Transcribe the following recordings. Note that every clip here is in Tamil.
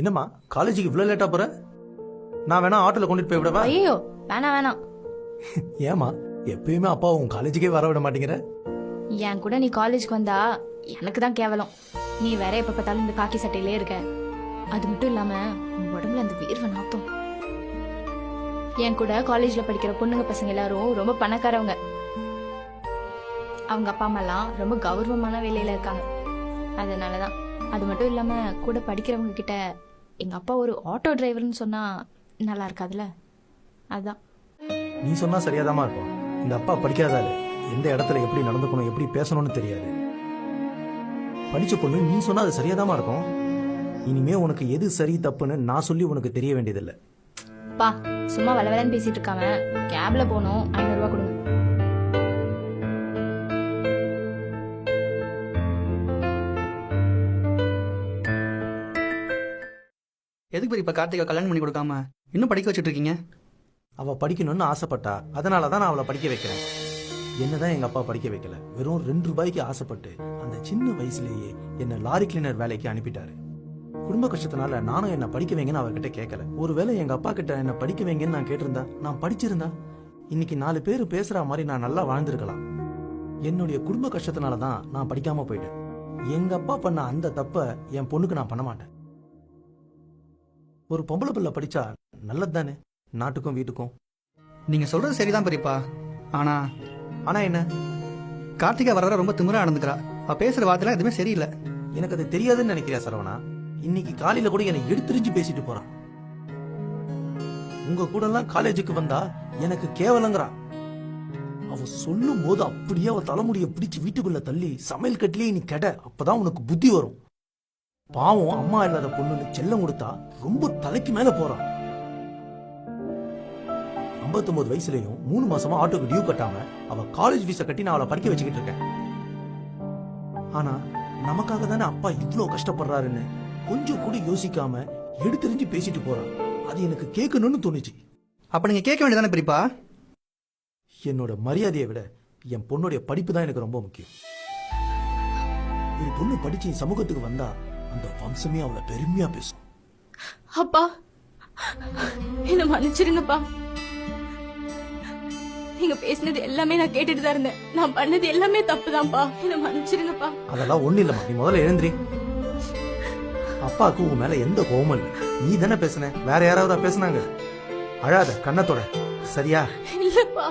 என்னம்மா காலேஜுக்கு இவ்வளவு லேட்டா போற? நான் வேணா ஆட்டோல கொண்டுட்டு போய் விடவா? ஐயோ வேணாம் வேணாம். ஏமா எப்பயுமே அப்பா உன் காலேஜுக்கே வர விட மாட்டேங்கிற? என் கூட நீ காலேஜ்க்கு வந்தா எனக்கு தான் கேவலம். நீ வேற எப்ப பார்த்தாலும் இந்த காக்கி சட்டையிலே இருக்க. அது மட்டும் இல்லாம உன் உடம்புல அந்த வேர்வை நாத்தம். என் கூட காலேஜ்ல படிக்கிற பொண்ணுங்க பசங்க எல்லாரும் ரொம்ப பணக்காரவங்க. அவங்க அப்பா அம்மா எல்லாம் ரொம்ப கௌரவமான வேலையில இருக்காங்க. அதனாலதான். அது மட்டும் இல்லாம கூட படிக்கிறவங்க கிட்ட எங்க அப்பா ஒரு ஆட்டோ டிரைவர்னு சொன்னா நல்லா இருக்காதுல்ல, அதான். நீ சொன்னா சரியாதாமா இருக்கும். இந்த அப்பா படிக்காதாரு, எந்த இடத்துல எப்படி நடந்துக்கணும் எப்படி பேசணும்னு தெரியாது. படிச்ச பொண்ணு நீ சொன்னா அது சரியாதாமா இருக்கும். இனிமே உனக்கு எது சரி தப்புன்னு நான் சொல்லி உனக்கு தெரிய வேண்டியதில்லை. பா சும்மா வளவலன்னு பேசிட்டு இருக்காம கேப்ல போனோம், 500 ரூபாய் கொடுங்க. எதுக்கு பெரிய இப்ப கார்த்திகா கல்யாணம் பண்ணி கொடுக்காம இன்னும் படிக்க வச்சுட்டு இருக்கீங்க? அவ படிக்கணும்னு ஆசைப்பட்டா, அதனாலதான் நான் அவளை படிக்க வைக்கிறேன். என்னதான் எங்க அப்பா படிக்க வைக்கல, வெறும் 2 ரூபாய்க்கு ஆசைப்பட்டு அந்த சின்ன வயசுலயே என்ன லாரி கிளீனர் வேலைக்கு அனுப்பிட்டாரு. குடும்ப கஷ்டத்தினால நானும் என்ன படிக்க வைங்கன்னு அவர்கிட்ட கேட்கல. ஒருவேளை எங்க அப்பா கிட்ட என்ன படிக்க வைங்கன்னு நான் கேட்டிருந்தா, நான் படிச்சிருந்தா இன்னைக்கு 4 பேர் பேசுற மாதிரி நான் நல்லா வாழ்ந்திருக்கலாம். என்னுடைய குடும்ப கஷ்டத்தினாலதான் நான் படிக்காம போயிட்டேன். எங்க அப்பா பண்ண அந்த தப்ப என் பொண்ணுக்கு நான் பண்ண மாட்டேன். ஒரு பொம்பளை பிள்ளை படிச்சா நல்லது தானே, நாட்டுக்கும் வீட்டுக்கும். நீங்க சொல்றது சரிதான் பெரியப்பா. ஆனா ஆனா என்ன? கார்த்திகா வர வர ரொம்ப திமிரா நடந்துக்கிறா. அவ பேசுற வார்த்தைலாம் எதுவுமே சரியில்லை. எனக்கு அது தெரியாதுன்னு நினைக்கிறியா சரவணா? இன்னைக்கு காலையில கூட என்னை எடுத்துரிஞ்சு பேசிட்டு போறான். உங்க கூட எல்லாம் காலேஜுக்கு வந்தா எனக்கு கேவலங்கிறா. அவ சொல்லும் போது அப்படியே அவ தலைமுடிய பிடிச்சு வீட்டுக்குள்ள தள்ளி சமையல் கட்டிலே நீ கெட, அப்பதான் உனக்கு புத்தி வரும். பாவம் அம்மா இல்லாத பொண்ணுன்னு செல்லம் கொடுத்தா ரொம்ப தலைக்கு மேல போறான். 59 வயசுலயும் 3 மாசமா ஆட்டோக்கு டியூ கட்டாம அவ காலேஜ் ஃபீஸ கட்டி நான் அவளை படிக்க வச்சுக்கிட்டு இருக்கேன். ஆனா நமக்காக தானே அப்பா இவ்வளவு கஷ்டப்படுறாருன்னு கொஞ்சம் கூட யோசிக்காம எடுத்தெறிஞ்சு பேசிட்டு போறான். அது எனக்கு கேட்கணும்னு தோணுச்சு. அப்ப நீங்க கேட்க வேண்டியதானே பெரியப்பா? என்னோட மரியாதையை விட என் பொண்ணுடைய படிப்பு தான் எனக்கு ரொம்ப முக்கியம். ஒரு பொண்ணு படிச்சு சமூகத்துக்கு வந்தா அந்த வம்சமே அவளை பெருமையா பேசும். அப்பா என்ன மன்னிச்சிருங்கப்பா. நீங்க பேசினது எல்லாமே நான் கேட்டுட்டு தான் இருந்தேன். நான் பண்ணது எல்லாமே தப்புதான்ப்பா. என்ன மன்னிச்சிருங்கப்பா. அதெல்லாம் ஒண்ணு இல்லம்மா, நீ முதல்ல எழுந்திரி. அப்பாவுக்கு உன் மேல எந்த கோவமும் இல்லை. நீ தானே பேசுன, வேற யாராவது பேசுனாங்க? அழாத, கண்ணத்தோட, சரியா? இல்லப்பா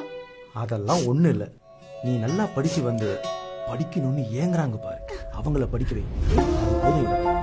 அதெல்லாம் ஒண்ணு இல்ல. நீ நல்லா படிச்சு வந்து படிக்கணும்னு ஏங்குறாங்க பாரு, அவங்கள படிக்க வை. அது போதும்.